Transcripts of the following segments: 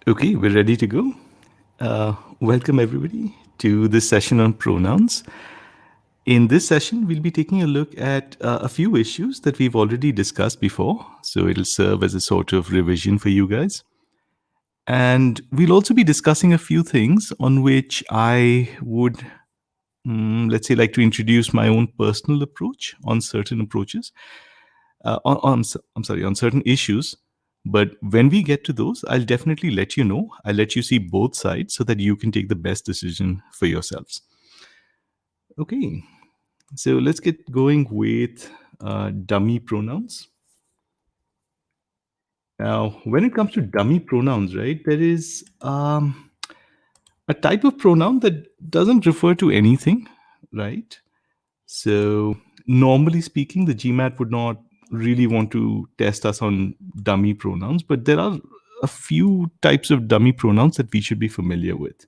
Okay, we're ready to go. Welcome, everybody, to this session on pronouns. In this session, we'll be taking a look at a few issues that we've already discussed before. So it'll serve as a sort of revision for you guys. And we'll also be discussing a few things on which I would, let's say, like to introduce my own personal approach on certain approaches, on certain issues. But when we get to those, I'll definitely let you know. I'll let you see both sides so that you can take the best decision for yourselves. Okay, so let's get going with dummy pronouns. Now, when it comes to dummy pronouns, right, there is a type of pronoun that doesn't refer to anything, right? So, normally speaking, the GMAT would not really want to test us on dummy pronouns, but there are a few types of dummy pronouns that we should be familiar with.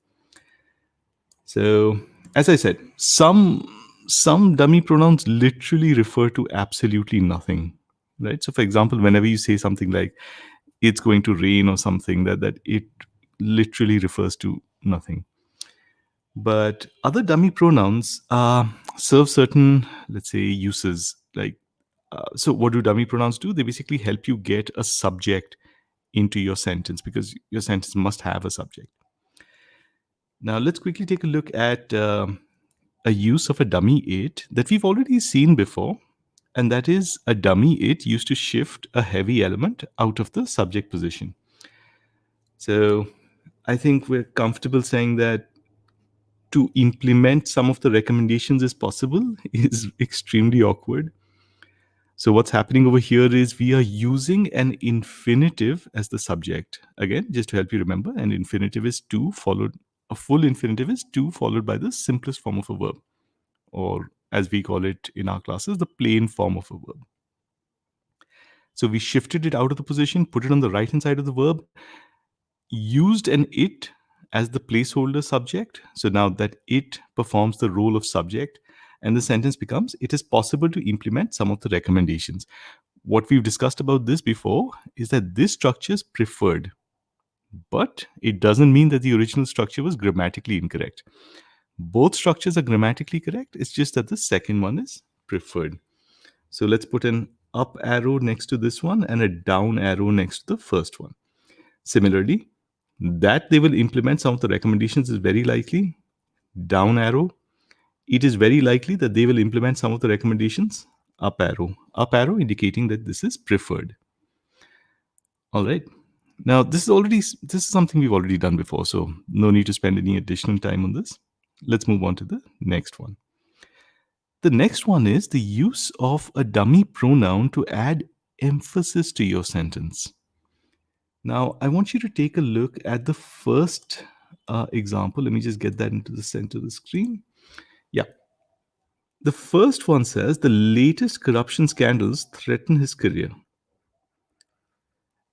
So, as I said, some dummy pronouns literally refer to absolutely nothing, right? So, for example, whenever you say something like "it's going to rain" or something, that it literally refers to nothing. But other dummy pronouns serve certain, let's say, uses. So what do dummy pronouns do? They basically help you get a subject into your sentence because your sentence must have a subject. Now, let's quickly take a look at a use of a dummy it that we've already seen before. And that is a dummy it used to shift a heavy element out of the subject position. So I think we're comfortable saying that to implement some of the recommendations is possible is extremely awkward. So what's happening over here is we are using an infinitive as the subject. Again, just to help you remember, an infinitive is a full infinitive is to followed by the simplest form of a verb, or as we call it in our classes, the plain form of a verb. So we shifted it out of the position, put it on the right hand side of the verb, used an it as the placeholder subject. So now that it performs the role of subject, and the sentence becomes, it is possible to implement some of the recommendations. What we've discussed about this before is that this structure is preferred, but it doesn't mean that the original structure was grammatically incorrect. Both structures are grammatically correct. It's just that the second one is preferred. So let's put an up arrow next to this one and a down arrow next to the first one. Similarly, that they will implement some of the recommendations is very likely. Down arrow, it is very likely that they will implement some of the recommendations. Up arrow indicating that this is preferred. All right. Now, this is something we've already done before, so no need to spend any additional time on this. Let's move on to the next one. The next one is the use of a dummy pronoun to add emphasis to your sentence. Now, I want you to take a look at the first example. Let me just get that into the center of the screen. Yeah. The first one says the latest corruption scandals threaten his career.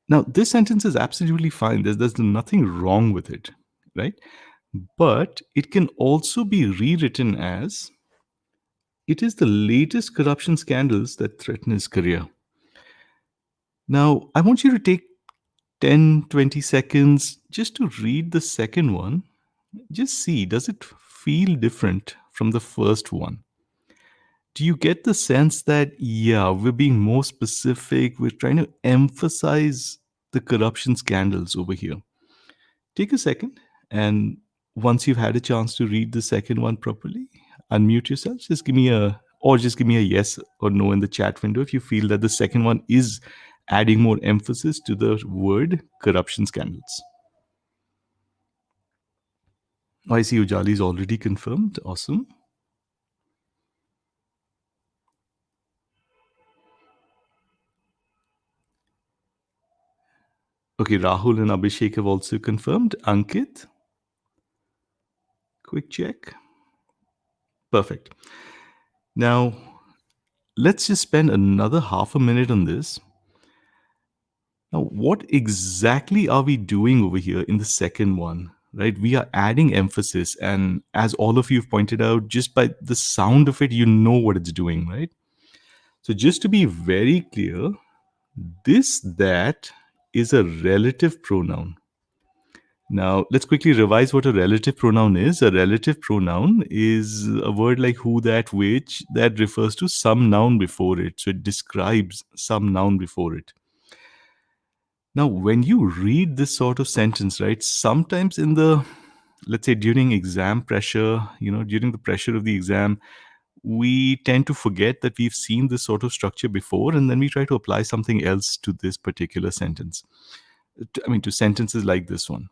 Now, this sentence is absolutely fine. There's nothing wrong with it, right? But it can also be rewritten as it is the latest corruption scandals that threaten his career. Now, I want you to take 10, 20 seconds just to read the second one. Just see, does it feel different from the first one? Do you get the sense that, yeah, we're being more specific? We're trying to emphasize the corruption scandals over here. Take a second, and once you've had a chance to read the second one properly, unmute yourself. Just give me a yes or no in the chat window if you feel that the second one is adding more emphasis to the word corruption scandals. I see Ujali is already confirmed. Awesome. Okay, Rahul and Abhishek have also confirmed. Ankit, quick check. Perfect. Now, let's just spend another half a minute on this. Now, what exactly are we doing over here in the second one? Right? We are adding emphasis, and as all of you have pointed out, just by the sound of it, you know what it's doing, right? So, just to be very clear, that is a relative pronoun. Now, let's quickly revise what a relative pronoun is. A relative pronoun is a word like who, that, which that refers to some noun before it. So it describes some noun before it. Now, when you read this sort of sentence, right, sometimes in the, let's say during exam pressure, during the pressure of the exam, we tend to forget that we've seen this sort of structure before, and then we try to apply something else to this particular sentence. To sentences like this one.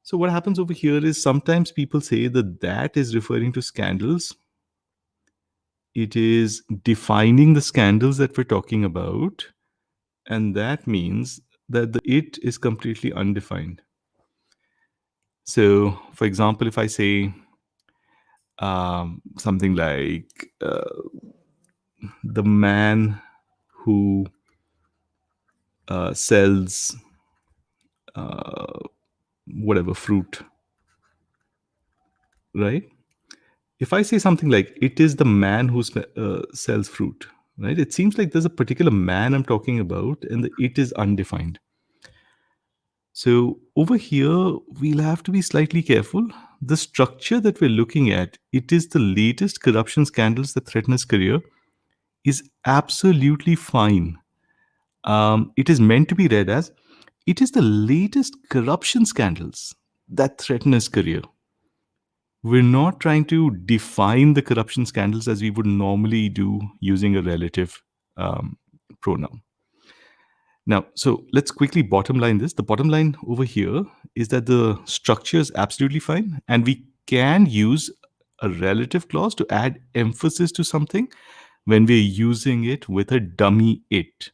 So what happens over here is sometimes people say that is referring to scandals. It is defining the scandals that we're talking about, and that means that the it is completely undefined. So, for example, if I say something like the man who sells whatever fruit, right? If I say something like it is the man who sells fruit, right? It seems like there's a particular man I'm talking about, and the it is undefined. So over here, we'll have to be slightly careful. The structure that we're looking at, it is the latest corruption scandals that threaten his career, is absolutely fine. It is meant to be read as it is the latest corruption scandals that threaten his career. We're not trying to define the corruption scandals as we would normally do using a relative um, pronoun. Now, so let's quickly bottom line this. The bottom line over here is that the structure is absolutely fine, and we can use a relative clause to add emphasis to something when we're using it with a dummy it.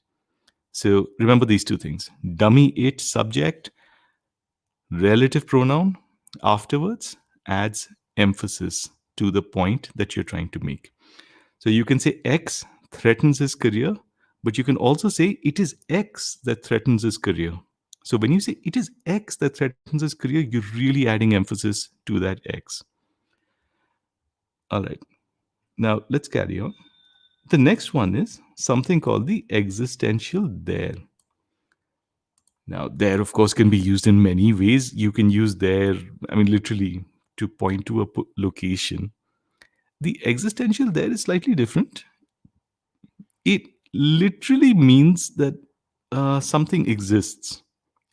So remember these two things: dummy it subject, relative pronoun afterwards adds emphasis to the point that you're trying to make. So you can say X threatens his career, but you can also say it is X that threatens his career. So when you say it is X that threatens his career, you're really adding emphasis to that X. All right. Now let's carry on. The next one is something called the existential there. Now, there, of course, can be used in many ways. You can use there, literally to point to a location. The existential there is slightly different. It literally means that something exists.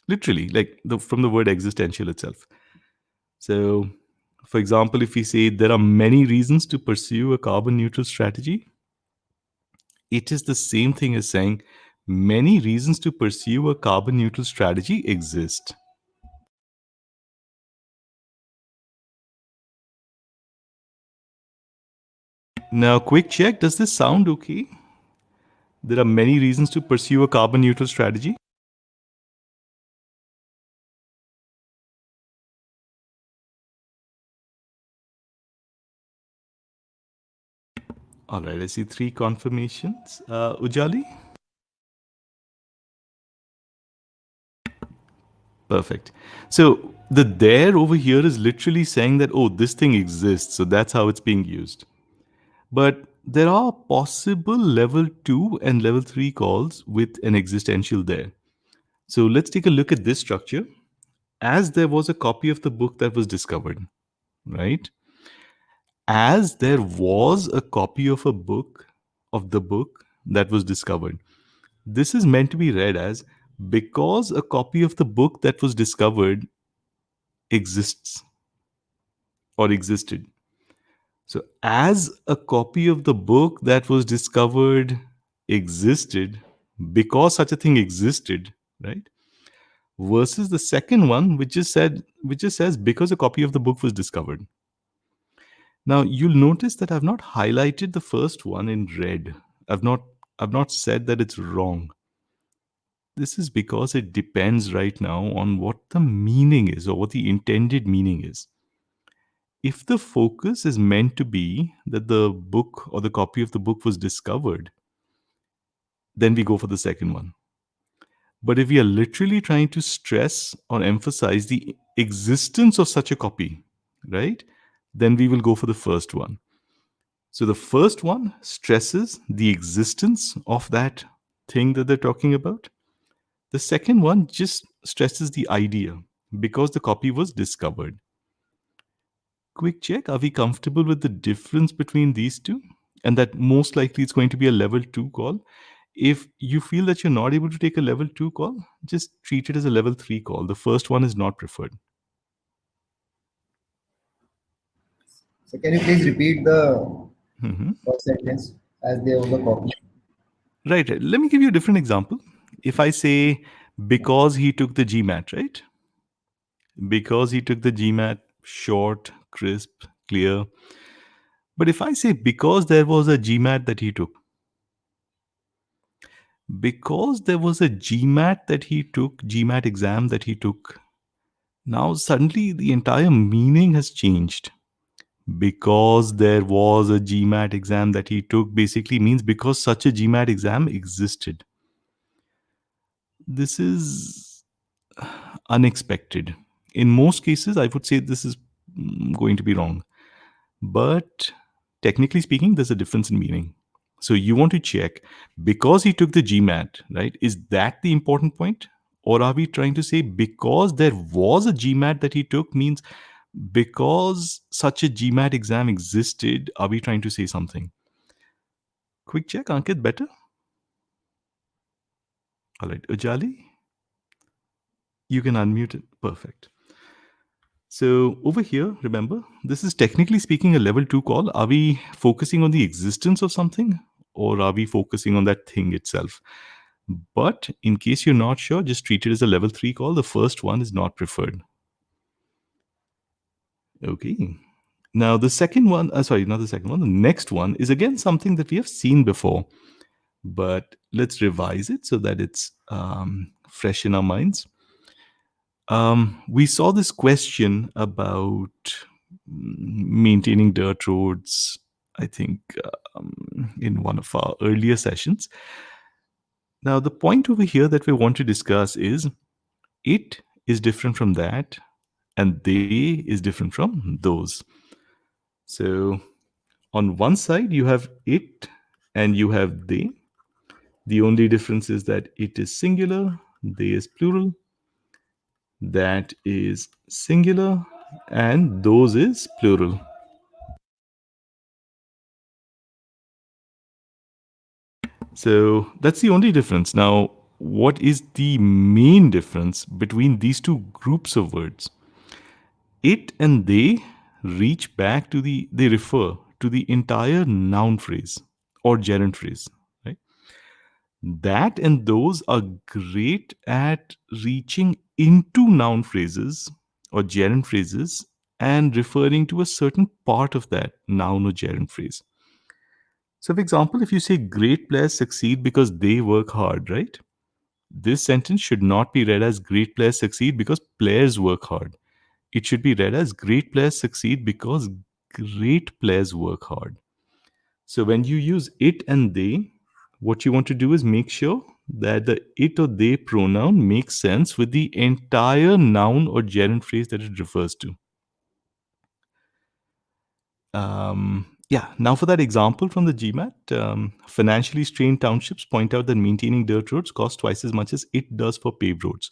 Literally, like from the word existential itself. So, for example, if we say there are many reasons to pursue a carbon neutral strategy, it is the same thing as saying many reasons to pursue a carbon neutral strategy exist. Now, quick check, does this sound okay? There are many reasons to pursue a carbon neutral strategy. All right, I see 3 confirmations. Ujali? Perfect. So the there over here is literally saying that, oh, this thing exists. So that's how it's being used. But there are possible level 2 and level 3 calls with an existential there. So let's take a look at this structure. As there was a copy of the book that was discovered, right? As there was a copy of the book that was discovered. This is meant to be read as because a copy of the book that was discovered exists or existed. So, as a copy of the book that was discovered existed because such a thing existed, right? Versus the second one, which just says because a copy of the book was discovered. Now, you'll notice that I've not highlighted the first one in red. I've not I've not said that it's wrong. This is because it depends right now on what the meaning is or what the intended meaning is. If the focus is meant to be that the book or the copy of the book was discovered, then we go for the second one. But if we are literally trying to stress or emphasize the existence of such a copy, right, then we will go for the first one. So the first one stresses the existence of that thing that they're talking about. The second one just stresses the idea. because the copy was discovered. Quick check, are we comfortable with the difference between these two? And that most likely it's going to be a level 2 call. If you feel that you're not able to take a level 2 call, just treat it as a level 3 call. The first one is not preferred. So can you please repeat the Mhm. first sentence as they have the copy? Right, right. Let me give you a different example. If I say, because he took the GMAT, right? Because he took the GMAT, short, crisp, clear. But if I say, because there was a GMAT that he took, because there was a GMAT that he took, GMAT exam that he took, now suddenly the entire meaning has changed. Because there was a GMAT exam that he took basically means because such a GMAT exam existed. This is unexpected. In most cases, I would say this is going to be wrong. But technically speaking, there's a difference in meaning. So you want to check because he took the GMAT, right? Is that the important point? Or are we trying to say because there was a GMAT that he took means because such a GMAT exam existed, are we trying to say something? Quick check, Ankit, better? All right, Ujali, you can unmute it. Perfect. So over here, remember, this is technically speaking a level 2 call. Are we focusing on the existence of something or are we focusing on that thing itself? But in case you're not sure, just treat it as a level 3 call. The first one is not preferred. Okay. Now, the second one, sorry, not the second one, the next one is again something that we have seen before, but let's revise it so that it's fresh in our minds. We saw this question about maintaining dirt roads, I think, in one of our earlier sessions. Now, the point over here that we want to discuss is it is different from that, and they is different from those. So, on one side, you have it and you have they. The only difference is that it is singular, they is plural, that is singular, and those is plural. So that's the only difference. Now, what is the main difference between these two groups of words? It and they reach back to they refer to the entire noun phrase or gerund phrase, right? That and those are great at reaching into noun phrases or gerund phrases and referring to a certain part of that noun or gerund phrase. So, for example, if you say great players succeed because they work hard, right? This sentence should not be read as great players succeed because players work hard. It should be read as great players succeed because great players work hard. So when you use it and they, what you want to do is make sure that the it or they pronoun makes sense with the entire noun or gerund phrase that it refers to. Yeah, now for that example from the GMAT, financially strained townships point out that maintaining dirt roads costs twice as much as it does for paved roads.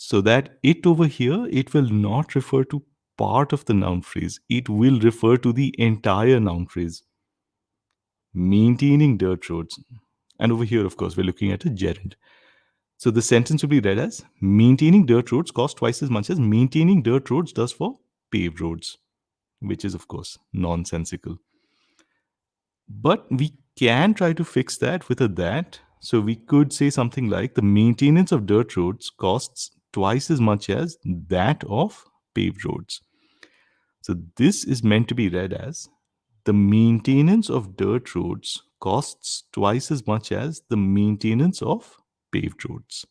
So that it over here, it will not refer to part of the noun phrase. It will refer to the entire noun phrase. Maintaining dirt roads. And over here, of course, we're looking at a gerund. So the sentence will be read as maintaining dirt roads costs twice as much as maintaining dirt roads does for paved roads, which is, of course, nonsensical. But we can try to fix that with a that. So we could say something like the maintenance of dirt roads costs twice as much as that of paved roads. So this is meant to be read as the maintenance of dirt roads costs twice as much as the maintenance of paved roads.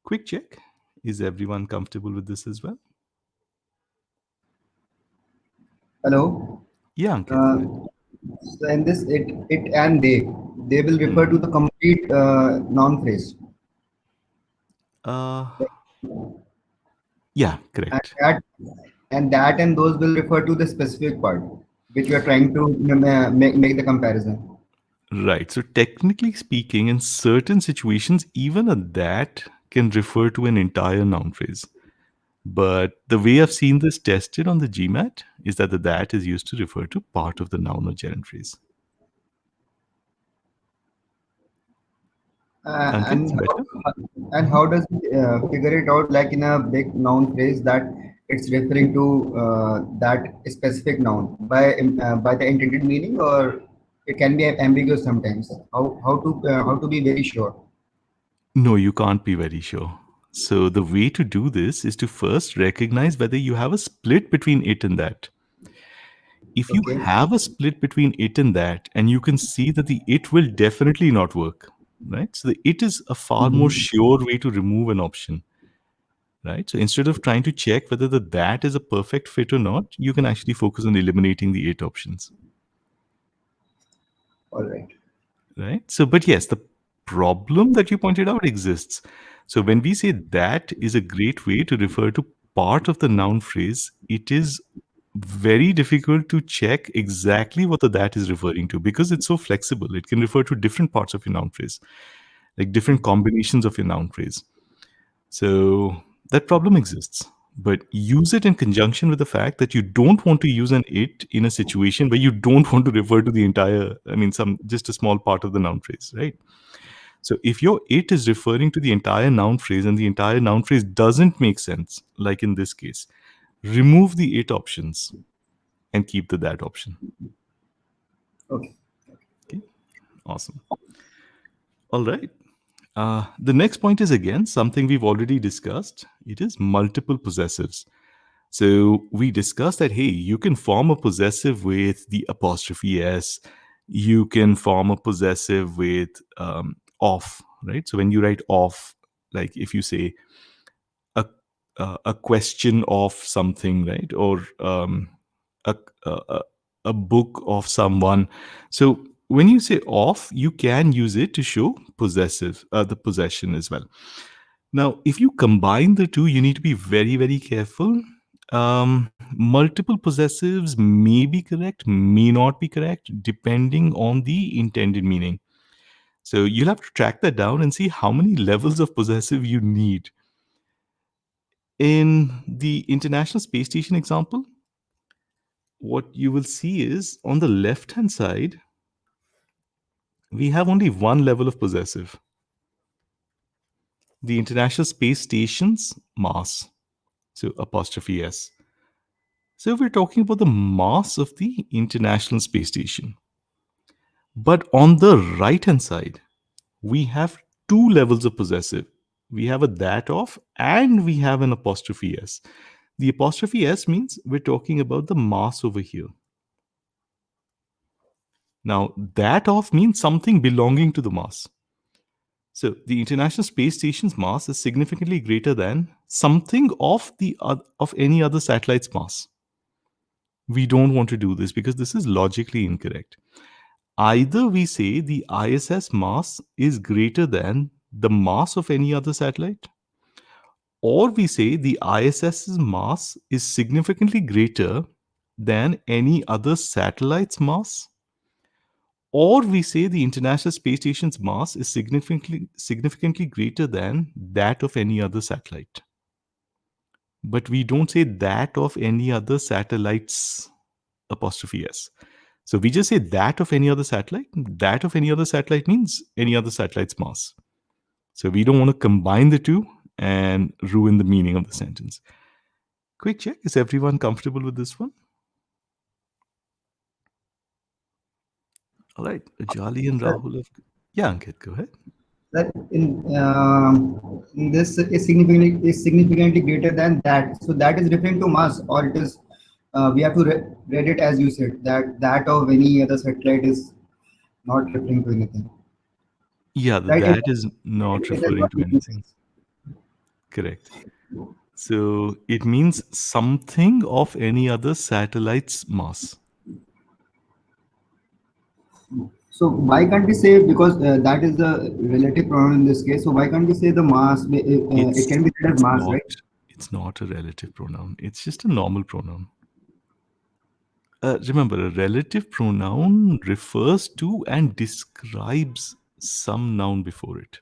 Quick check. Is everyone comfortable with this as well? Hello. Yeah, Ankit, go Uh, ahead. so in this it and they will refer to Mhm. the complete noun phrase. Uh, yeah, And correct. that and those will refer to the specific part which we are trying to make the comparison. Right. So technically speaking, in certain situations, even a that can refer to an entire noun phrase. But the way I've seen this tested on the GMAT is that the that is used to refer to part of the noun or gerund phrase. Ankit, And better? how does it figure it out like in a big noun phrase that it's referring to that specific noun by the intended meaning, or it can be ambiguous sometimes. How to be very sure? No, you can't be very sure. So the way to do this is to first recognize whether you have a split between it and that. If you Okay. have a split between it and that, and you can see that the it will definitely not work, right? So the it is a far more Mhm. sure way to remove an option, right? So instead of trying to check whether the that is a perfect fit or not, you can actually focus on eliminating the it options, All right. right? So, but yes, the problem that you pointed out exists. So when we say that is a great way to refer to part of the noun phrase, it is very difficult to check exactly what the that is referring to because it's so flexible. It can refer to different parts of your noun phrase, like different combinations of your noun phrase. So that problem exists. But use it in conjunction with the fact that you don't want to use an it in a situation where you don't want to refer to the entire, I mean, some just a small part of the noun phrase, right? So if your it is referring to the entire noun phrase and the entire noun phrase doesn't make sense, like in this case, remove the it options and keep the that option. Okay. Okay, awesome. All right. The next point is again something we've already discussed. It is multiple possessives. So we discussed that, hey, you can form a possessive with the apostrophe S. You can form a possessive with off, right? So when you write off, like if you say a, a question of something, right? Or a, a, a book of someone. So when you say off, you can use it to show possessive, the possession as well. Now, if you combine the two, you need to be very, very careful. Multiple possessives may be correct, may not be correct, depending on the intended meaning. So you'll have to track that down and see how many levels of possessive you need. In the International Space Station example, what you will see is on the left hand side, we have only one level of possessive, the International Space Station's mass. So apostrophe S. So we're talking about the mass of the International Space Station. But on the right hand side, we have two levels of possessive. We have a that of and we have an apostrophe S. The apostrophe S means we're talking about the mass over here. Now, that of means something belonging to the mass. So the International Space Station's mass is significantly greater than something of any other satellite's mass. We don't want to do this because this is logically incorrect. Either we say the ISS mass is greater than the mass of any other satellite, or we say the ISS's mass is significantly greater than any other satellite's mass, or we say the International Space Station's mass is significantly greater than that of any other satellite. But we don't say that of any other satellites apostrophe s. So we just say that of any other satellite. That of any other satellite means any other satellite's mass. So we don't want to combine the two and ruin the meaning of the sentence. Quick check. Is everyone comfortable with this one? All right. Jali and That, Rahul have. Yeah, Ankit, go ahead. that in this is significantly greater than that. So that is referring to mass, or it is we have to read it as you said that that of any other satellite is not referring to anything. Yeah, Right? that is not It is referring what to it anything. means. Correct. So it means something of any other satellite's mass. So why can't we say, because that is the relative pronoun in this case? So why can't we say the mass? It It's can be said as it's mass, not right? it's not a relative pronoun. It's just a normal pronoun. Remember, a relative pronoun refers to and describes some noun before it.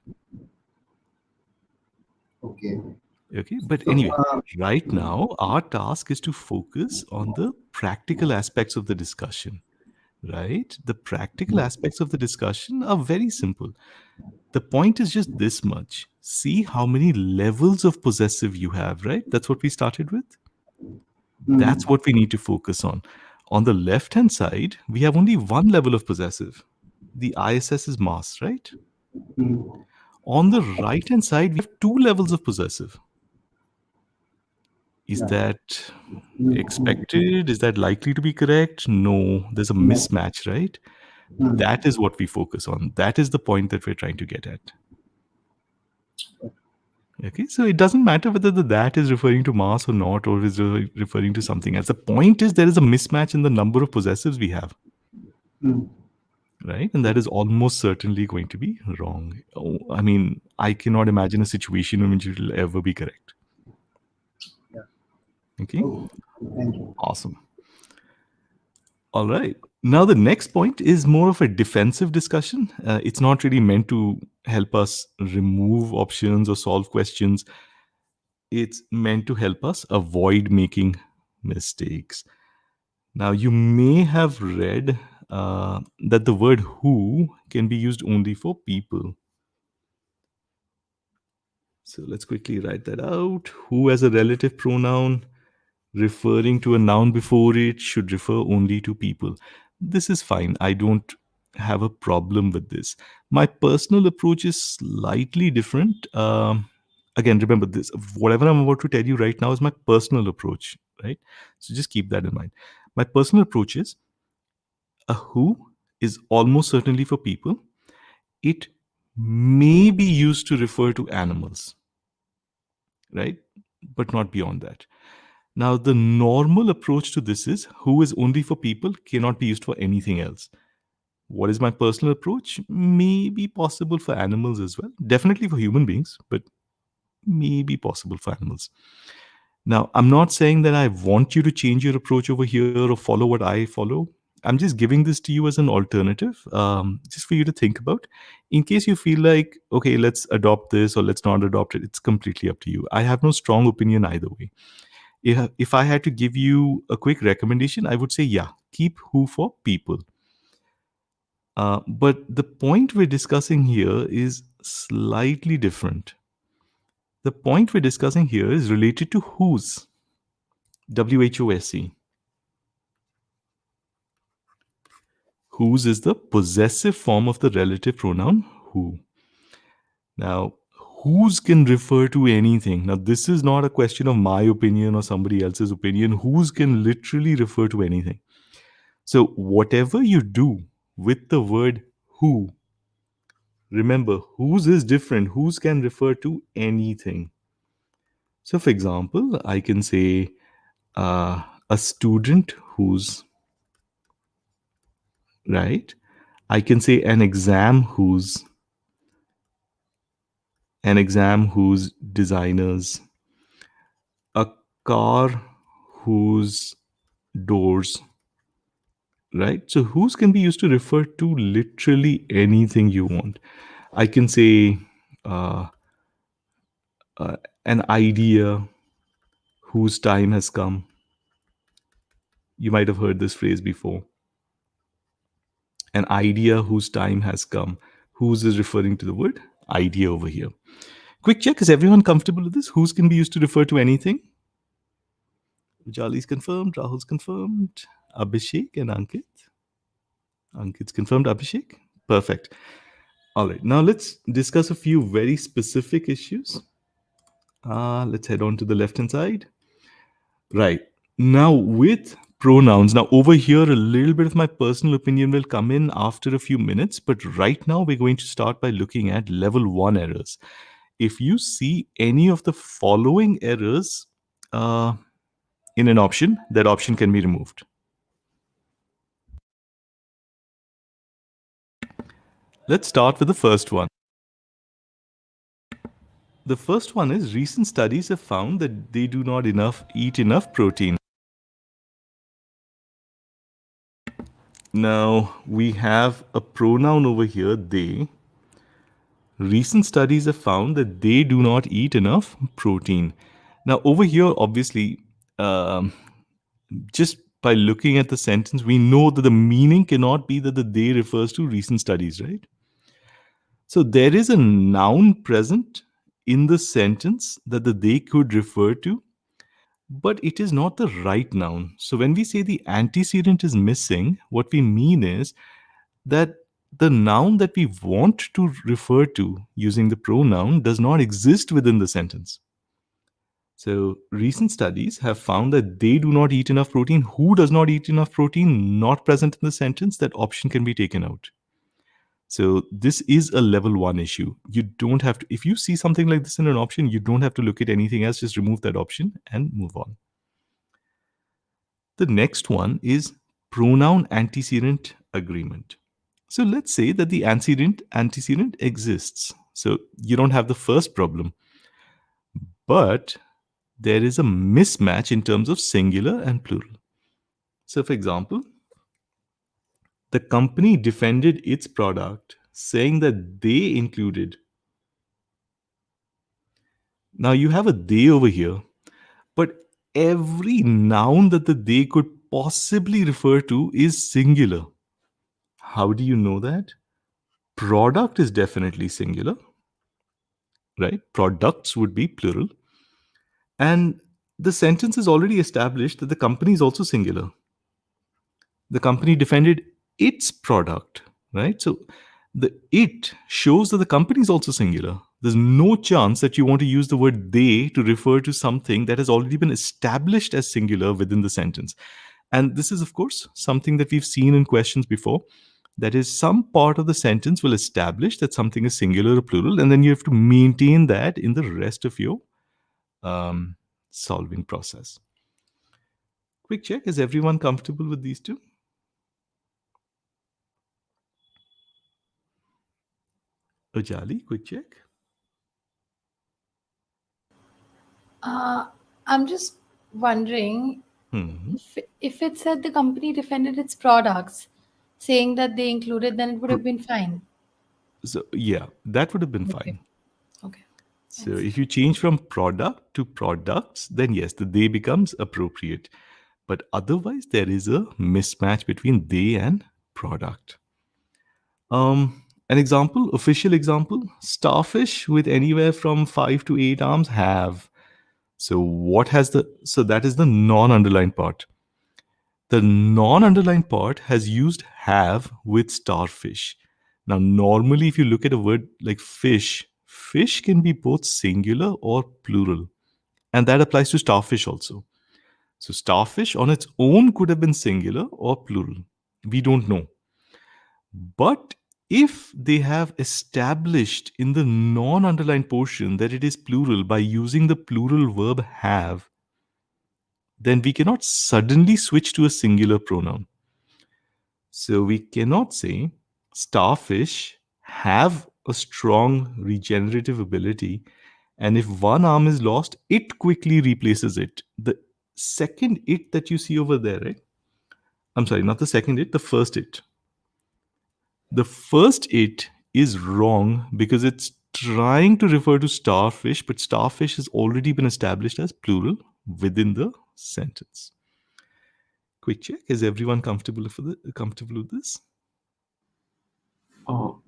Okay. Okay, but So, anyway, right now our task is to focus on the practical aspects of the discussion, right? The practical aspects of the discussion are very simple. The point is just this much. See how many levels of possessive you have, right? That's what we started with. That's mm, what we need to focus on. On the left hand side, we have only one level of possessive. The ISS is mass, right? mm, On the right hand side, we have two levels of possessive. Is yeah. that Mm, mm, expected? Is that likely to be correct? No, there's a yeah. mismatch, right? That Mm, is what we focus on. That is the point that we're trying to get at. Okay, so it doesn't matter whether the that is referring to mass or not, or is referring to something else. The point is there is a mismatch in the number of possessives we have, mm, right? And that is almost certainly going to be wrong. Oh, I mean, I cannot imagine a situation in which it will ever be correct. yeah. Okay, Oh, thank you. awesome. All right. Now, the next point is more of a defensive discussion. It's not really meant to help us remove options or solve questions. It's meant to help us avoid making mistakes. Now, you may have read that the word who can be used only for people. So let's quickly write that out. Who as a relative pronoun referring to a noun before it should refer only to people. This is fine. I don't have a problem with this. My personal approach is slightly different. Again, remember this. Whatever I'm about to tell you right now is my personal approach, right? So just keep that in mind. My personal approach is a who is almost certainly for people. It may be used to refer to animals, right? But not beyond that. Now, the normal approach to this is who is only for people cannot be used for anything else. What is my personal approach? May be possible for animals as well. Definitely for human beings, but may be possible for animals. Now, I'm not saying that I want you to change your approach over here or follow what I follow. I'm just giving this to you as an alternative, just for you to think about. In case you feel like, okay, let's adopt this or let's not adopt it, it's completely up to you. I have no strong opinion either way. If I had to give you a quick recommendation, I would say, yeah, keep who for people. But the point we're discussing here is slightly different. The point we're discussing here is related to whose. WHOSE. Whose is the possessive form of the relative pronoun who. Now, whose can refer to anything. Now, this is not a question of my opinion or somebody else's opinion. Whose can literally refer to anything. So, whatever you do with the word who, remember, whose is different. Whose can refer to anything. So, for example, I can say a student who's, right? I can say an exam whose designers, a car whose doors, right? So, whose can be used to refer to literally anything you want. I can say uh, an idea whose time has come. You might have heard this phrase before. An idea whose time has come. Whose is referring to the word idea over here. Quick check, is everyone comfortable with this? Whose can be used to refer to anything? Jali's confirmed, Rahul's confirmed, Abhishek and Ankit. Ankit's confirmed, Abhishek. Perfect. All right, now let's discuss a few very specific issues. Let's head on to the left hand side. Right. Now, with pronouns, now over here, a little bit of my personal opinion will come in after a few minutes, but right now we're going to start by looking at level one errors. If you see any of the following errors uh, in an option, that option can be removed. Let's start with the first one. The first one is recent studies have found that they do not eat enough protein. Now we have a pronoun over here, they, Recent studies have found that they do not eat enough protein. Now, over here, obviously, um, just by looking at the sentence, we know that the meaning cannot be that the they refers to recent studies, right? So there is a noun present in the sentence that the they could refer to, but it is not the right noun. So when we say the antecedent is missing, what we mean is that the noun that we want to refer to using the pronoun does not exist within the sentence. So recent studies have found that they do not eat enough protein. Who does not eat enough protein? Not present in the sentence. That option can be taken out. So this is a level one issue. You don't have to, if you see something like this in an option, you don't have to look at anything else. Just remove that option and move on. The next one is pronoun antecedent agreement. So let's say that the antecedent exists. So you don't have the first problem, but there is a mismatch in terms of singular and plural. So, for example, the company defended its product, saying that they included. Now, you have a they over here, but every noun that the they could possibly refer to is singular. How do you know that? Product is definitely singular, right? Products would be plural. And the sentence is already established that the company is also singular. The company defended its product, right? So the it shows that the company is also singular. There's no chance that you want to use the word they to refer to something that has already been established as singular within the sentence. And this is, of course, something that we've seen in questions before. That is, some part of the sentence will establish that something is singular or plural, and then you have to maintain that in the rest of your um, solving process. Quick check, is everyone comfortable with these two? Ujali, quick check. Uh, I'm just wondering Hmm. if it said the company defended its products, saying that they included, then it would have been fine. So yeah, that would have been Okay. fine. Okay. So Thanks. if you change from product to products, then yes, the they becomes appropriate. But otherwise, there is a mismatch between they and product. An example, official example, starfish with anywhere from 5 to 8 arms have. So what has the so that is the non-underlined part. The non-underlined part has used have with starfish. Now, normally, if you look at a word like fish, fish can be both singular or plural. And that applies to starfish also. So, starfish on its own could have been singular or plural. We don't know. But if they have established in the non underlined portion that it is plural by using the plural verb have, then we cannot suddenly switch to a singular pronoun. So we cannot say starfish have a strong regenerative ability, and if one arm is lost, it quickly replaces it. The second it that you see over there, right? I'm sorry, not the second it, the first it. The first it is wrong because it's trying to refer to starfish, but starfish has already been established as plural within the sentence. Quick check: is everyone comfortable with this?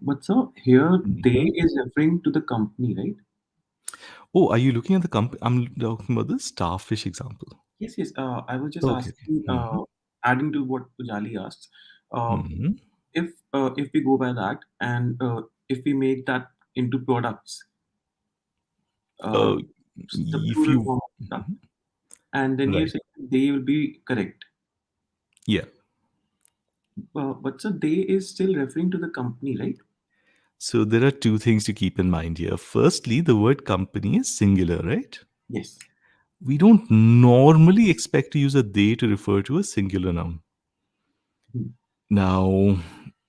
But sir, here they Mhm. is referring to the company, right? Oh, are you looking at the company? I'm talking about the starfish example. Yes, yes. I was just Okay, okay. asking, Hmm. adding to what Pujali asked. Uh, Hmm. if we go by that, and if we make that into products, uh, Uh, the if plural you, form of product, Mhm. and then you Right, say they will be correct. yeah. But sir, they is still referring to the company, right? So there are two things to keep in mind here. Firstly, the word company is singular, right? Yes. We don't normally expect to use a they to refer to a singular noun. Hmm. Now,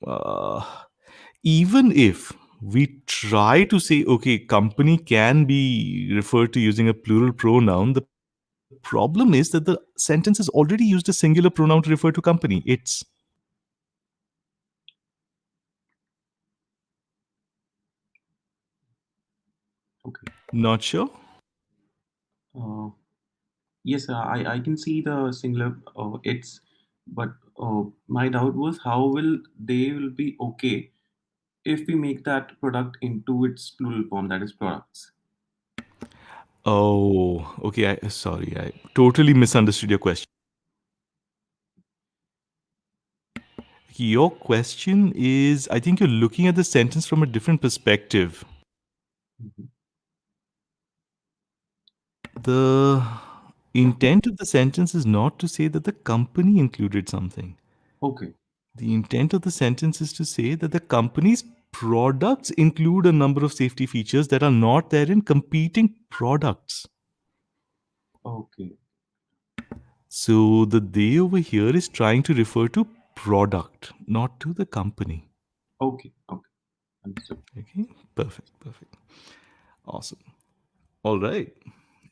uh, even if we try to say, okay, company can be referred to using a plural pronoun, the problem is that the sentence has already used a singular pronoun to refer to company. It's. Not sure? Uh, yes, I can see the singular it's, but my doubt was how will they will be okay if we make that product into its plural form, that is products. Oh, okay. Sorry, I totally misunderstood your question. Your question is, I think you're looking at the sentence from a different perspective. Mhm. The intent of the sentence is not to say that the company included something. Okay, The intent of the sentence is to say that the company's products include a number of safety features that are not there in competing products. okay, So the they over here is trying to refer to product, not to the company. okay, understood. Okay, perfect, perfect. Awesome. All right.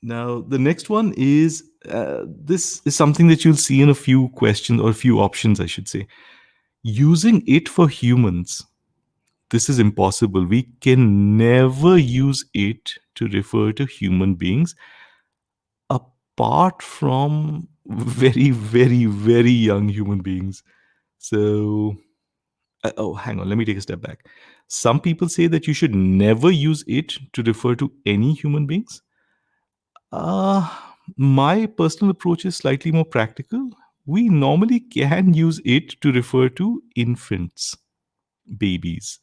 Now, the next one is this is something that you'll see in a few questions or a few options, I should say. Using it for humans. This is impossible. We can never use it to refer to human beings apart from very, very, very young human beings. So, oh, hang on. Let me take a step back. Some people say that you should never use it to refer to any human beings. Uh, my personal approach is slightly more practical. We normally can use it to refer to infants, babies,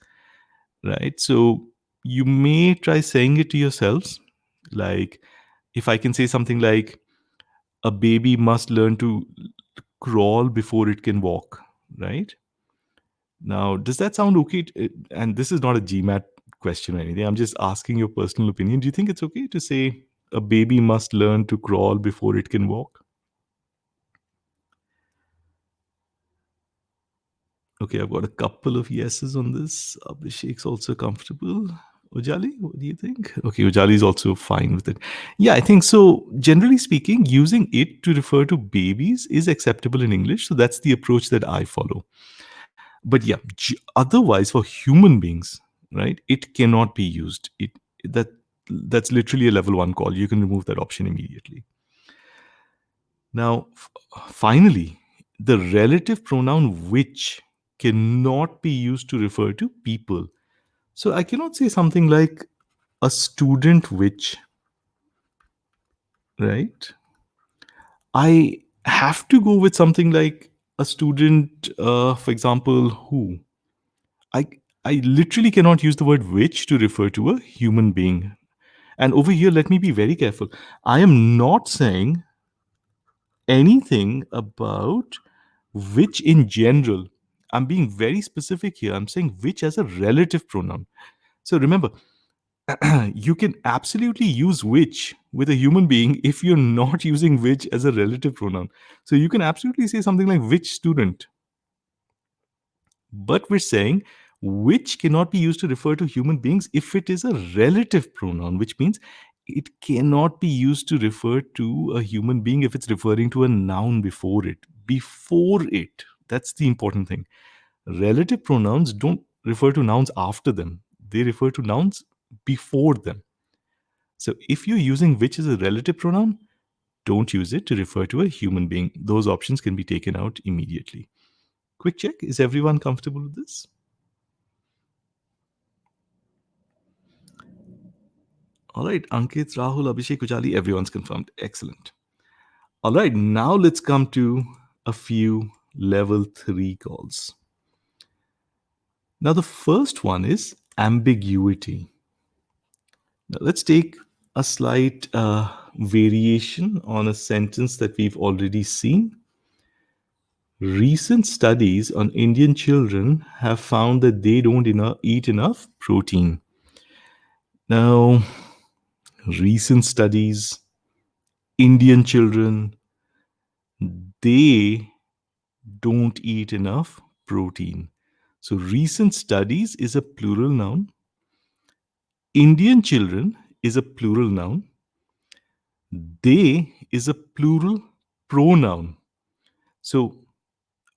right? So you may try saying it to yourselves. Like, if I can say something like, a baby must learn to crawl before it can walk, right? Now, does that sound okay? And this is not a GMAT question or anything. I'm just asking your personal opinion. Do you think it's okay to say a baby must learn to crawl before it can walk? Okay, I've got a couple of yeses on this. Abhishek's also comfortable. Ujali, what do you think? Okay, Ujali is also fine with it. Yeah, I think so. Generally speaking, using it to refer to babies is acceptable in English. So that's the approach that I follow. But yeah, otherwise for human beings, right? It cannot be used. That that's literally a level 1 call. You can remove that option immediately. Now, finally, the relative pronoun which cannot be used to refer to people. So I cannot say something like a student which, right? I have to go with something like a student, for example, who. I, I literally cannot use the word which to refer to a human being. And over here, let me be very careful. I am not saying anything about which in general. I'm being very specific here. I'm saying which as a relative pronoun. So remember, you can absolutely use which with a human being if you're not using which as a relative pronoun. So you can absolutely say something like which student, but we're saying which cannot be used to refer to human beings if it is a relative pronoun, which means it cannot be used to refer to a human being if it's referring to a noun before it. Before it. That's the important thing. Relative pronouns don't refer to nouns after them, they refer to nouns before them. So if you're using which as a relative pronoun, don't use it to refer to a human being. Those options can be taken out immediately. Quick check. Is everyone comfortable with this? All right, Ankit, Rahul, Abhishek, Ujali, everyone's confirmed. Excellent. All right, now let's come to a few level 3 calls. Now, the first one is ambiguity. Now, let's take a slight variation on a sentence that we've already seen. Recent studies on Indian children have found that they don't eat enough protein. Now, recent studies, Indian children, they don't eat enough protein. So, recent studies is a plural noun. Indian children is a plural noun. They is a plural pronoun. So,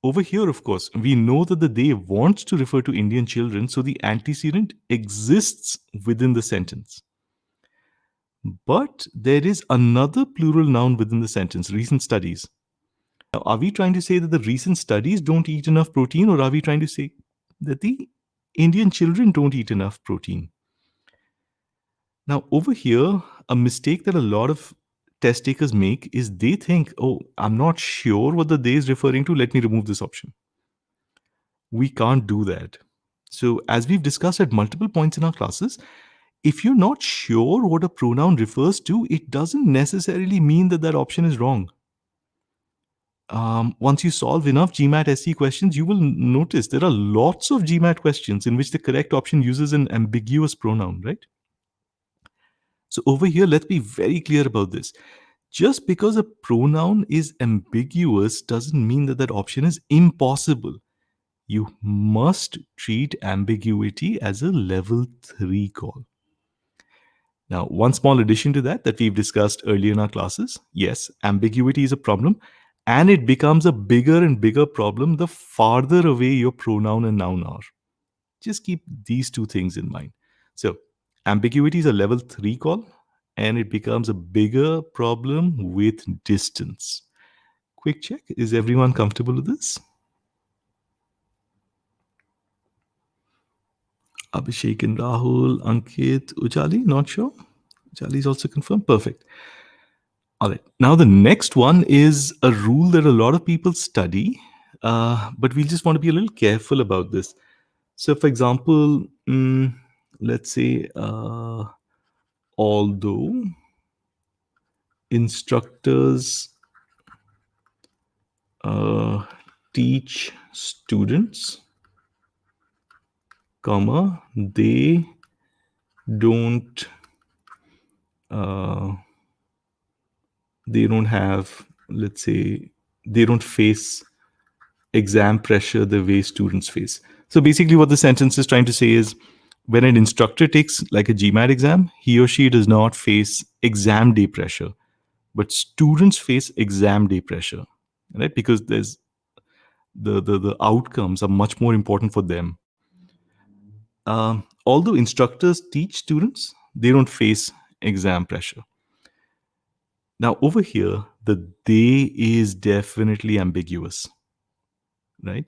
over here, of course, we know that the they wants to refer to Indian children, so the antecedent exists within the sentence. But there is another plural noun within the sentence, recent studies. Now, are we trying to say that the recent studies don't eat enough protein, or are we trying to say that the Indian children don't eat enough protein? Now, over here, a mistake that a lot of test takers make is they think, oh, I'm not sure what the they is referring to. Let me remove this option. We can't do that. So, as we've discussed at multiple points in our classes, if you're not sure what a pronoun refers to, it doesn't necessarily mean that that option is wrong. Once you solve enough GMAT SC questions, you will notice there are lots of GMAT questions in which the correct option uses an ambiguous pronoun, right? So over here, let's be very clear about this. Just because a pronoun is ambiguous doesn't mean that that option is impossible. You must treat ambiguity as a level 3 call. Now, one small addition to that we've discussed earlier in our classes, yes, ambiguity is a problem, and it becomes a bigger and bigger problem the farther away your pronoun and noun are. Just keep these two things in mind. So, ambiguity is a level 3 call, and it becomes a bigger problem with distance. Quick check, is everyone comfortable with this? Abhishek and Rahul, Ankit, Ujali, not sure. Ujali is also confirmed. Perfect. All right. Now, the next one is a rule that a lot of people study, but we just want to be a little careful about this. So, for example, let's say, although instructors teach students, comma, they don't have, let's say, they don't face exam pressure the way students face. So basically what the sentence is trying to say is, when an instructor takes like a GMAT exam, he or she does not face exam day pressure, but students face exam day pressure, right? Because there's the outcomes are much more important for them. Although instructors teach students, they don't face exam pressure. Now over here, the they is definitely ambiguous, right?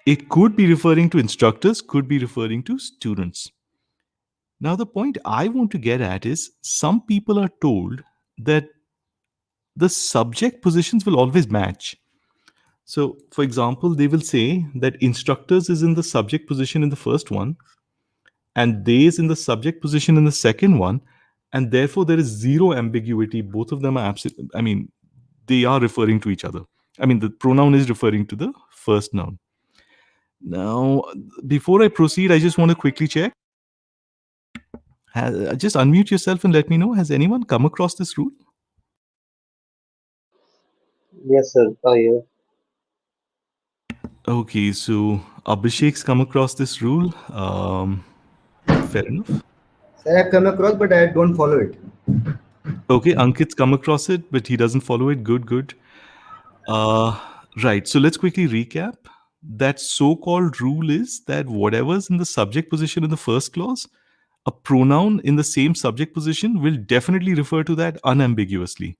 It could be referring to instructors, could be referring to students. Now, the point I want to get at is some people are told that the subject positions will always match. So, for example, they will say that instructors is in the subject position in the first one, and they is in the subject position in the second one, and therefore there is zero ambiguity. Both of them are absolute. I mean, they are referring to each other. I mean, the pronoun is referring to the first noun. Now, before I proceed, I just want to quickly check. Just unmute yourself and let me know. Has anyone come across this rule? Yes, sir. Yeah. Okay, so Abhishek's come across this rule. Fair enough. Sir, I've come across, but I don't follow it. Okay, Ankit's come across it, but he doesn't follow it. Good, good. Right, so let's quickly recap. That so-called rule is that whatever's in the subject position in the first clause, a pronoun in the same subject position will definitely refer to that unambiguously.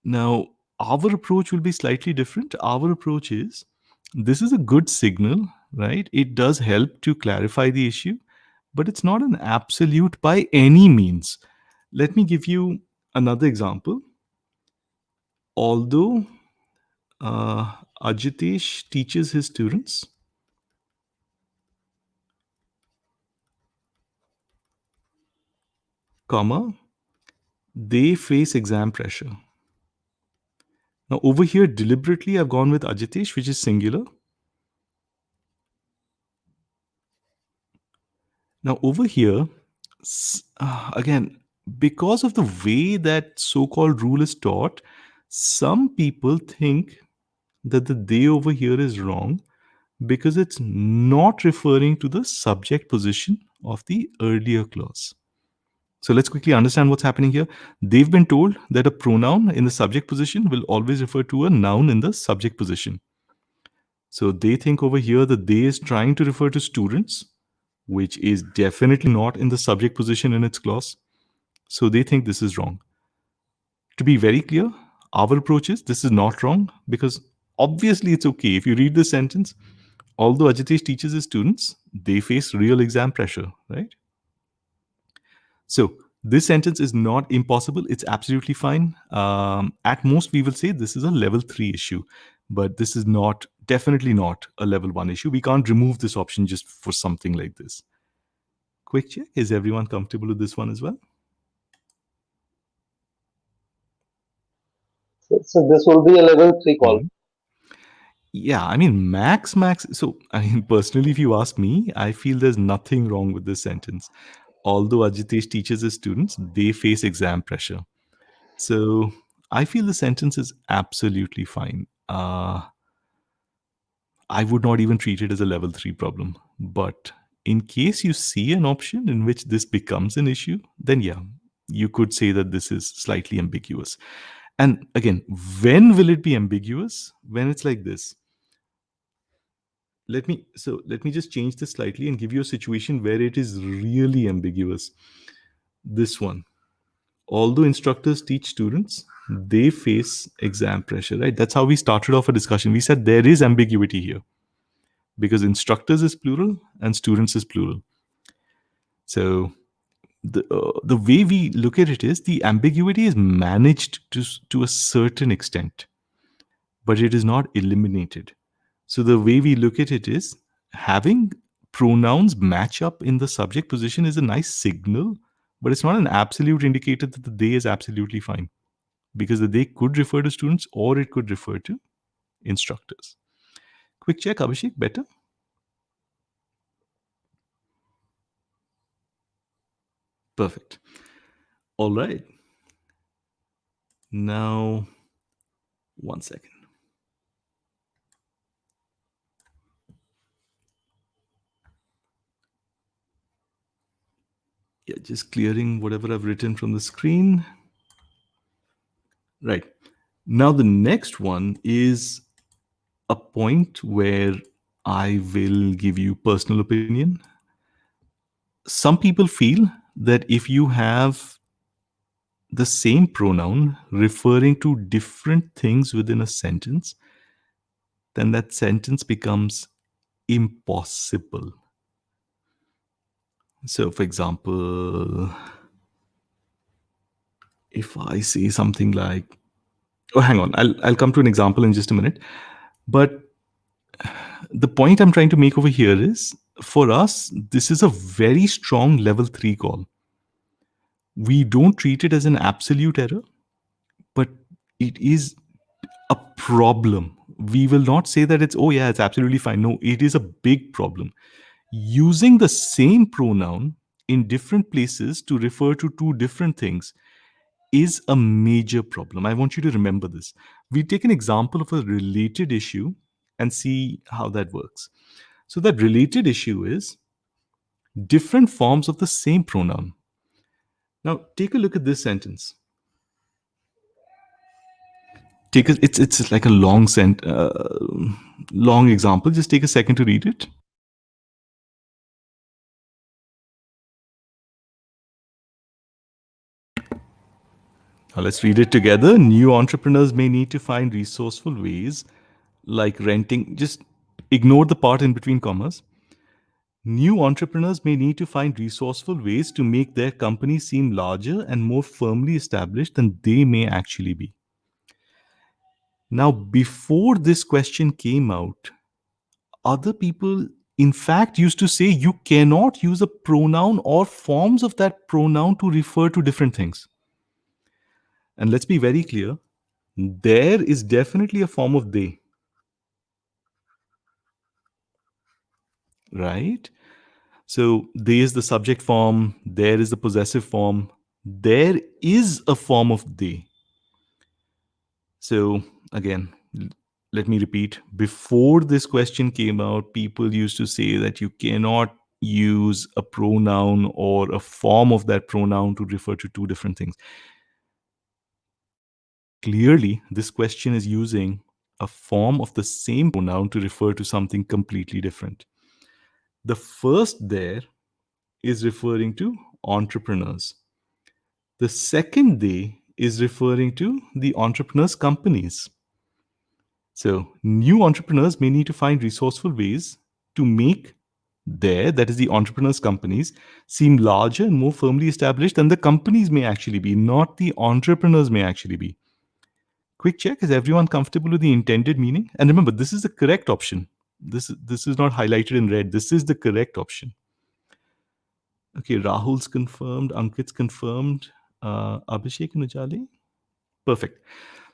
Now, our approach will be slightly different. Our approach is, this is a good signal, right? It does help to clarify the issue, but it's not an absolute by any means. Let me give you another example. Although Ajitesh teaches his students, comma, they face exam pressure. Now, over here, deliberately, I've gone with Ajitesh, which is singular. Now, over here, again, because of the way that so-called rule is taught, some people think that the they over here is wrong because it's not referring to the subject position of the earlier clause. So let's quickly understand what's happening here. They've been told that a pronoun in the subject position will always refer to a noun in the subject position. So they think over here that they is trying to refer to students, which is definitely not in the subject position in its clause. So they think this is wrong. To be very clear, our approach is this is not wrong, because obviously it's okay. If you read the sentence, although Ajitesh teaches his students, they face real exam pressure, right? So this sentence is not impossible. It's absolutely fine. At most, we will say this is a level 3 issue, but this is not, definitely not a level 1 issue. We can't remove this option just for something like this. Quick check. Is everyone comfortable with this one as well? So this will be a level 3 call. Mhm. Yeah, I mean, max. So, I mean, personally, if you ask me, I feel there's nothing wrong with this sentence. Although Ajitesh teaches his students, they face exam pressure. So, I feel the sentence is absolutely fine. I would not even treat it as a level 3 problem. But in case you see an option in which this becomes an issue, then yeah, you could say that this is slightly ambiguous. And again, when will it be ambiguous? When it's like this. Let me just change this slightly and give you a situation where it is really ambiguous. This one. Although instructors teach students, they face exam pressure, right? That's how we started off a discussion. We said there is ambiguity here because instructors is plural and students is plural. So the way we look at it is the ambiguity is managed to a certain extent, but it is not eliminated. So the way we look at it is having pronouns match up in the subject position is a nice signal, but it's not an absolute indicator that the they is absolutely fine, because the they could refer to students or it could refer to instructors. Quick check, Abhishek, better? Perfect. All right. Now, 1 second. Yeah, just clearing whatever I've written from the screen. Right. Now, the next one is a point where I will give you personal opinion. Some people feel that if you have the same pronoun referring to different things within a sentence, then that sentence becomes impossible. So, for example, if I say something like, oh, hang on, I'll come to an example in just a minute. But the point I'm trying to make over here is, for us, this is a very strong level 3 call. We don't treat it as an absolute error, but it is a problem. We will not say that it's, oh yeah, it's absolutely fine. No, it is a big problem. Using the same pronoun in different places to refer to two different things is a major problem. I want you to remember this. We take an example of a related issue and see how that works. So that related issue is different forms of the same pronoun. Now take a look at this sentence. It's like a long example. Just take a second to read it. Now let's read it together. New entrepreneurs may need to find resourceful ways like renting. Just ignore the part in between commas. New entrepreneurs may need to find resourceful ways to make their company seem larger and more firmly established than they may actually be. Now, before this question came out, other people, in fact, used to say you cannot use a pronoun or forms of that pronoun to refer to different things. And let's be very clear, there is definitely a form of they, right? So they is the subject form, there is the possessive form, there is a form of they. So again, let me repeat, before this question came out, people used to say that you cannot use a pronoun or a form of that pronoun to refer to two different things. Clearly, this question is using a form of the same pronoun to refer to something completely different. The first there is referring to entrepreneurs. The second they is referring to the entrepreneur's companies. So, new entrepreneurs may need to find resourceful ways to make that is the entrepreneurs' companies, seem larger and more firmly established than the companies may actually be, not the entrepreneurs may actually be. Quick check, is everyone comfortable with the intended meaning? And remember, this is the correct option. This is not highlighted in red. This is the correct option. Okay, Rahul's confirmed, Ankit's confirmed, Abhishek and Ujali. Perfect.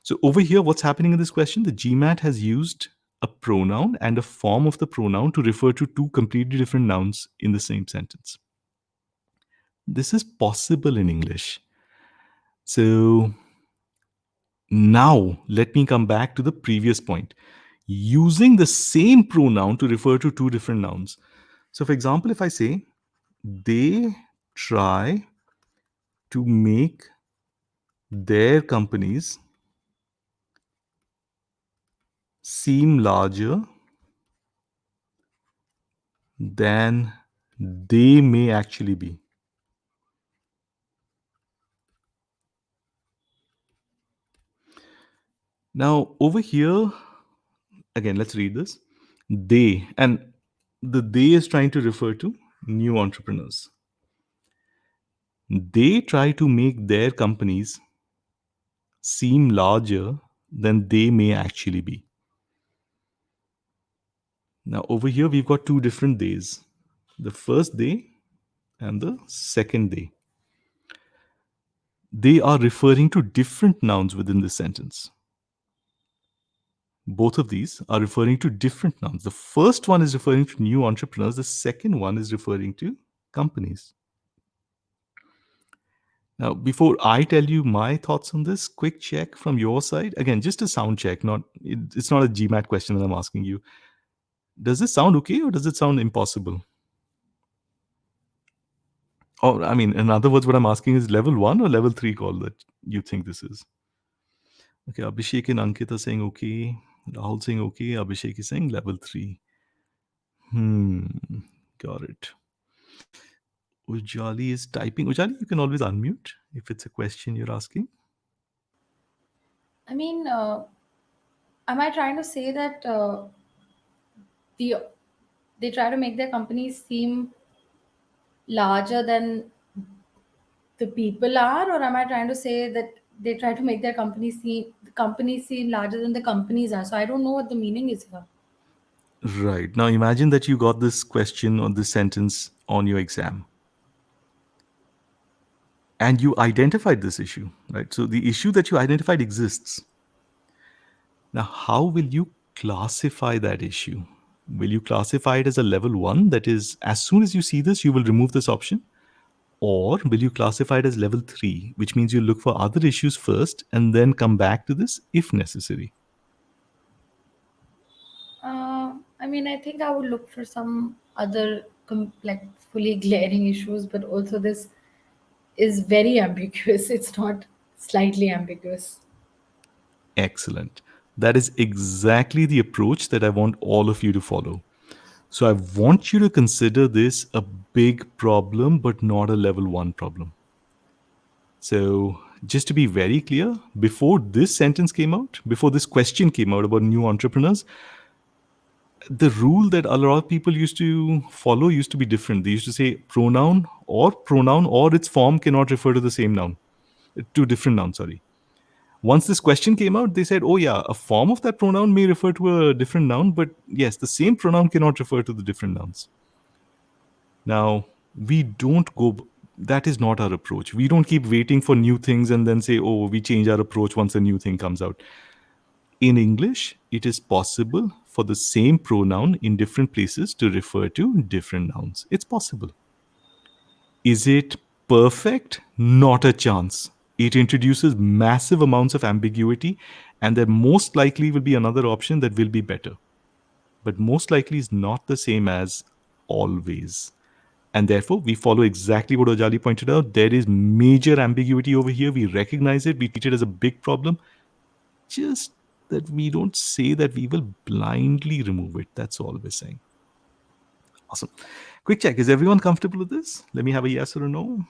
So over here, what's happening in this question? The GMAT has used a pronoun and a form of the pronoun to refer to two completely different nouns in the same sentence. This is possible in English. So now let me come back to the previous point. Using the same pronoun to refer to two different nouns. So for example, if I say, they try to make their companies seem larger than they may actually be. Now, over here, again, let's read this. They, and the they is trying to refer to new entrepreneurs. They try to make their companies seem larger than they may actually be. Now, over here, we've got two different days, the first day and the second day. They are referring to different nouns within this sentence. Both of these are referring to different nouns. The first one is referring to new entrepreneurs, the second one is referring to companies. Now, before I tell you my thoughts on this, quick check from your side. Again, just a sound check, it's not a GMAT question that I'm asking you. Does this sound okay or does it sound impossible? Or, I mean, in other words, what I'm asking is level 1 or level 3 call that you think this is? Okay, Abhishek and Ankit are saying okay. Rahul saying okay. Abhishek is saying level 3. Got it. Ujali is typing. Ujali, you can always unmute if it's a question you're asking. I mean, am I trying to say that the they try to make their companies seem larger than the people are, or am I trying to say that they try to make their companies seem larger than the companies are? So I don't know what the meaning is here. Right. Now imagine that you got this question or this sentence on your exam. And you identified this issue, right? So the issue that you identified exists. Now, how will you classify that issue? Will you classify it as a level 1? That is, as soon as you see this, you will remove this option. Or will you classify it as level 3, which means you look for other issues first and then come back to this if necessary? I mean, I think I would look for some other like fully glaring issues, but also this is very ambiguous. It's not slightly ambiguous. Excellent. That is exactly the approach that I want all of you to follow. So I want you to consider this a big problem, but not a level 1 problem. So just to be very clear, before this sentence came out, before this question came out about new entrepreneurs, the rule that a lot of people used to follow used to be different. They used to say pronoun or its form cannot refer to the same noun, to different nouns, sorry. Once this question came out, they said, oh yeah, a form of that pronoun may refer to a different noun, but yes, the same pronoun cannot refer to the different nouns. Now, we don't go, that is not our approach. We don't keep waiting for new things and then say, oh, we change our approach once a new thing comes out. In English, it is possible for the same pronoun in different places to refer to different nouns. It's possible. Is it perfect? Not a chance. It introduces massive amounts of ambiguity, and there most likely will be another option that will be better. But most likely is not the same as always. And therefore, we follow exactly what Ojali pointed out. There is major ambiguity over here. We recognize it. We treat it as a big problem. Just that we don't say that we will blindly remove it. That's all we're saying. Awesome. Quick check. Is everyone comfortable with this? Let me have a yes or a no.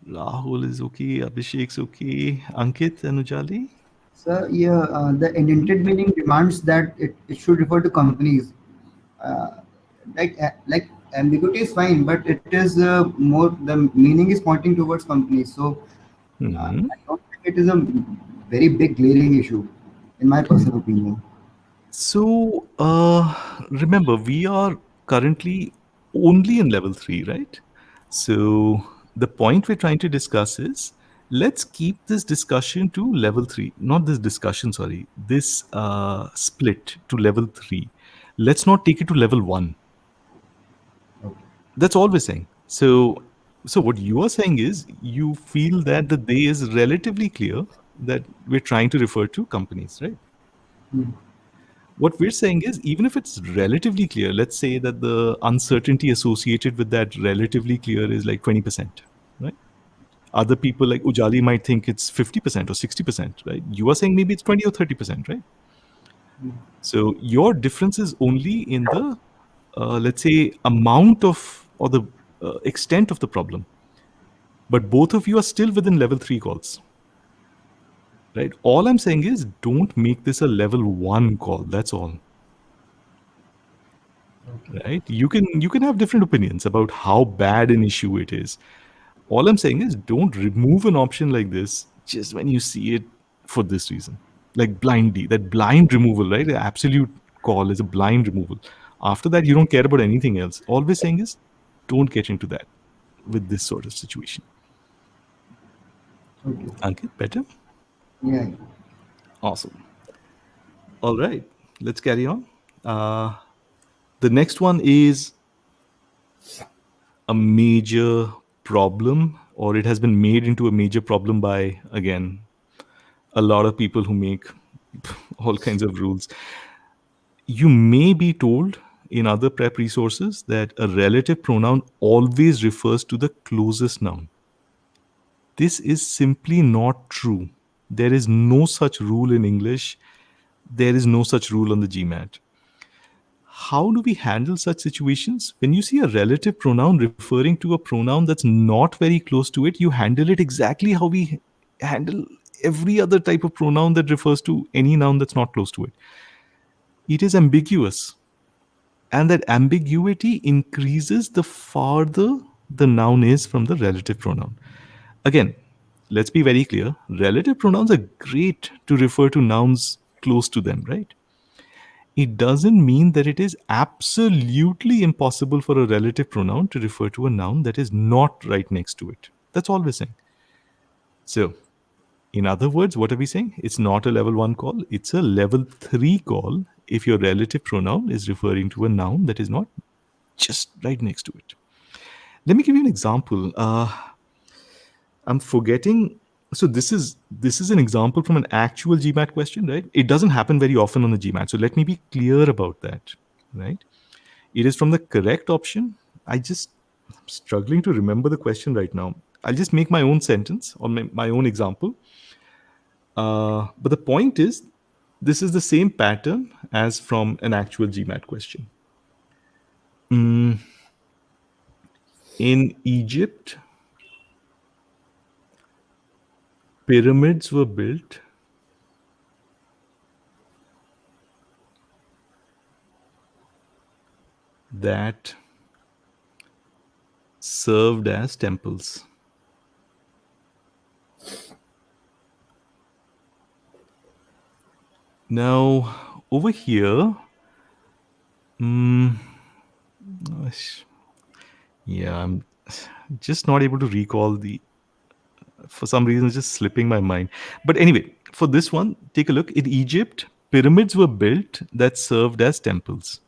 Rahul is okay. Abhishek's okay. Ankit and Ujali? So yeah, the intended meaning demands that it should refer to companies. Uh, like ambiguity is fine, but it is more the meaning is pointing towards companies. So Hmm. I don't think it is a very big glaring issue, in my personal opinion. So, remember, we are currently only in level 3, right? So, the point we're trying to discuss is let's keep this discussion to level 3. Not this discussion, sorry, this split to level 3. Let's not take it to level 1. Okay. That's all we're saying. So what you are saying is you feel that the day is relatively clear that we're trying to refer to companies, right? Hmm. What we're saying is, even if it's relatively clear, let's say that the uncertainty associated with that relatively clear is like 20%, right? Other people like Ujali might think it's 50% or 60%, right? You are saying maybe it's 20 or 30%, right? So your difference is only in the, let's say, amount of or the extent of the problem. But both of you are still within level 3 calls, right? All I'm saying is don't make this a level 1 call. That's all. Okay. Right? You can have different opinions about how bad an issue it is. All I'm saying is don't remove an option like this just when you see it for this reason. Like blindly, that blind removal, right? The absolute call is a blind removal. After that, you don't care about anything else. All we're saying is don't get into that with this sort of situation. Okay. Ankit, better? Yeah. Awesome. All right, let's carry on. Uh, the next one is a major problem, or it has been made into a major problem by, again, a lot of people who make all kinds of rules. You may be told in other prep resources that a relative pronoun always refers to the closest noun. This is simply not true. There is no such rule in English. There is no such rule on the GMAT. How do we handle such situations? When you see a relative pronoun referring to a pronoun that's not very close to it, you handle it exactly how we handle every other type of pronoun that refers to any noun that's not close to it. It is ambiguous. And that ambiguity increases the farther the noun is from the relative pronoun. Again, let's be very clear, relative pronouns are great to refer to nouns close to them, right? It doesn't mean that it is absolutely impossible for a relative pronoun to refer to a noun that is not right next to it. That's all we're saying. So, in other words, what are we saying? It's not a level 1 call, it's a level 3 call if your relative pronoun is referring to a noun that is not just right next to it. Let me give you an example. I'm forgetting. So this is an example from an actual GMAT question, right? It doesn't happen very often on the GMAT. So let me be clear about that, right? It is from the correct option. I'm struggling to remember the question right now. I'll just make my own sentence or my own example. But the point is, this is the same pattern as from an actual GMAT question. Mm, in Egypt, pyramids were built that served as temples. Now, over here, mm, yeah, I'm just not able to recall the, for some reason, it's just slipping my mind. But anyway, for this one, take a look. In Egypt, pyramids were built that served as temples.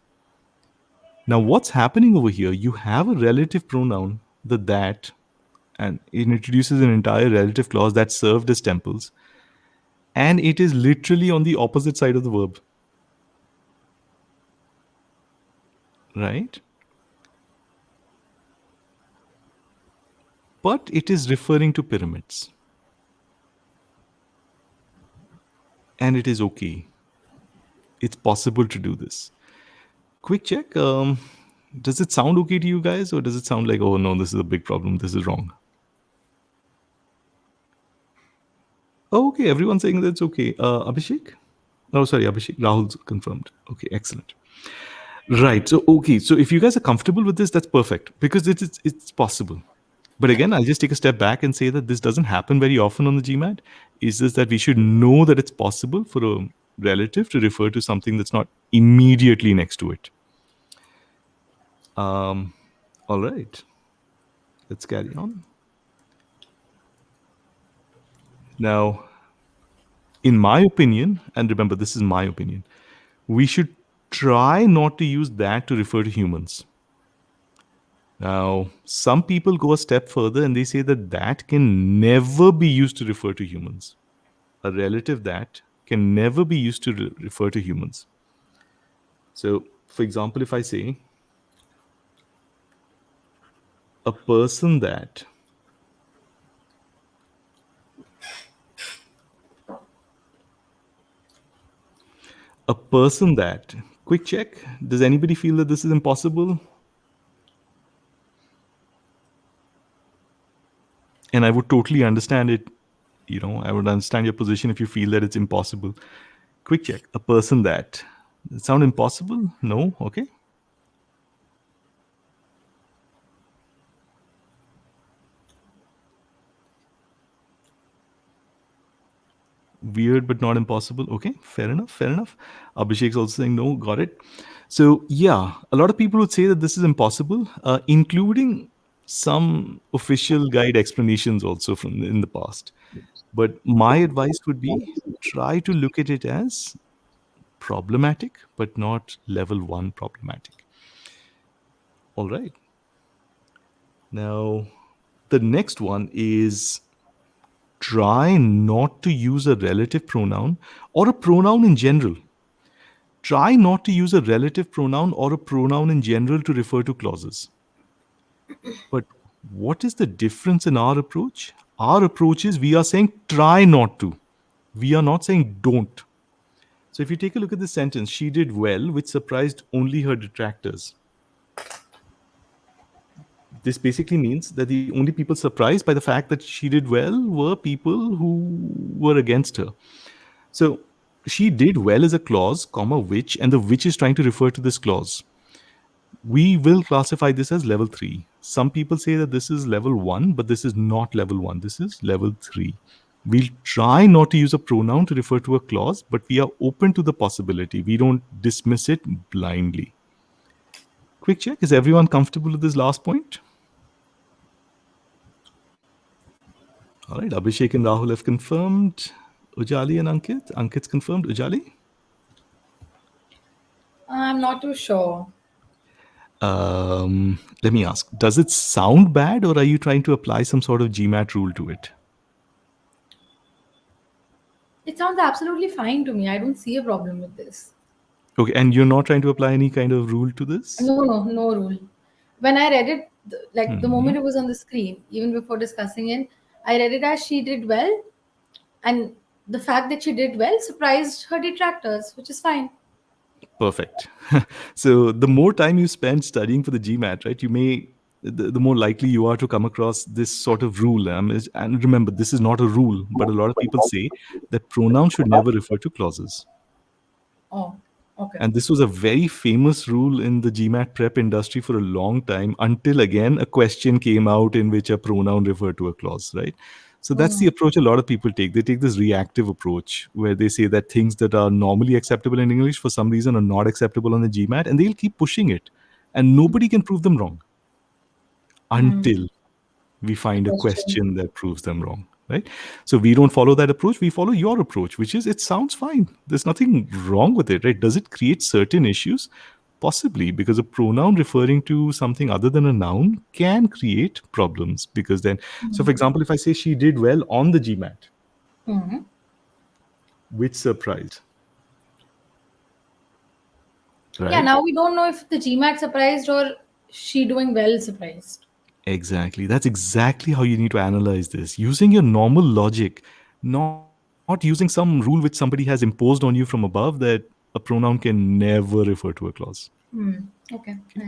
Now, what's happening over here? You have a relative pronoun, the that, and it introduces an entire relative clause that served as temples. And it is literally on the opposite side of the verb, right? But it is referring to pyramids. And it is okay. It's possible to do this. Quick check. Does it sound okay to you guys, or does it sound like, oh no, this is a big problem, this is wrong? Oh, okay, everyone's saying that's okay. Abhishek? Oh, sorry, Abhishek. Rahul's confirmed. Okay, excellent. Right. So, okay. So, if you guys are comfortable with this, that's perfect because it's possible. But again, I'll just take a step back and say that this doesn't happen very often on the GMAT. Is just that we should know that it's possible for a relative to refer to something that's not immediately next to it. Um, all right. Let's carry on. Now, in my opinion, and remember, this is my opinion, we should try not to use that to refer to humans. Now, some people go a step further and they say that that can never be used to refer to humans. A relative that can never be used to refer to humans. So, for example, if I say a person that, a person that, quick check, does anybody feel that this is impossible? And I would totally understand it. I would understand your position if you feel that it's impossible. Quick check, a person that. Does it sound impossible? No? Okay. Weird but not impossible. Okay, fair enough, fair enough. Abhishek's also saying no, got it. So yeah, a lot of people would say that this is impossible, including some official guide explanations also from in the past. But my advice would be try to look at it as problematic, but not level 1 problematic. All right. Now, the next one is try not to use a relative pronoun or a pronoun in general. Try not to use a relative pronoun or a pronoun in general to refer to clauses. But what is the difference in our approach? Our approach is we are saying try not to. We are not saying don't. So if you take a look at this sentence, she did well, which surprised only her detractors. This basically means that the only people surprised by the fact that she did well were people who were against her. So she did well is a clause, comma, which, and the which is trying to refer to this clause. We will classify this as level 3. Some people say that this is level 1, but this is not level 1. This is level 3. We'll try not to use a pronoun to refer to a clause, but we are open to the possibility. We don't dismiss it blindly. Quick check. Is everyone comfortable with this last point? All right. Abhishek and Rahul have confirmed. Ujali and Ankit. Ankit's confirmed. Ujali? I'm not too sure. Let me ask. Does it sound bad, or are you trying to apply some sort of GMAT rule to it? It sounds absolutely fine to me. I don't see a problem with this. Okay, and you're not trying to apply any kind of rule to this? No rule. When I read it, like the moment Mhm. it was on the screen, even before discussing it, I read it as she did well, and the fact that she did well surprised her detractors, which is fine. Perfect. So the more time you spend studying for the GMAT, right, the more likely you are to come across this sort of rule. And remember, this is not a rule, but a lot of people say that pronouns should never refer to clauses. Oh, okay. And this was a very famous rule in the GMAT prep industry for a long time until again a question came out in which a pronoun referred to a clause, right? So that's the approach a lot of people take. They take this reactive approach where they say that things that are normally acceptable in English for some reason are not acceptable on the GMAT, and they'll keep pushing it. And nobody can prove them wrong until we find a Question. question that proves them wrong, right? So we don't follow that approach. We follow your approach, which is it sounds fine. There's nothing wrong with it, right? Does it create certain issues? Possibly, because a pronoun referring to something other than a noun can create problems. Because then, so for example, if I say she did well on the GMAT, Mhm. which surprised, Yeah, right? now we don't know if the GMAT surprised or she doing well surprised. Exactly. That's exactly how you need to analyze this. Using your normal logic, not using some rule which somebody has imposed on you from above that a pronoun can never refer to a clause. Okay, Okay. nice.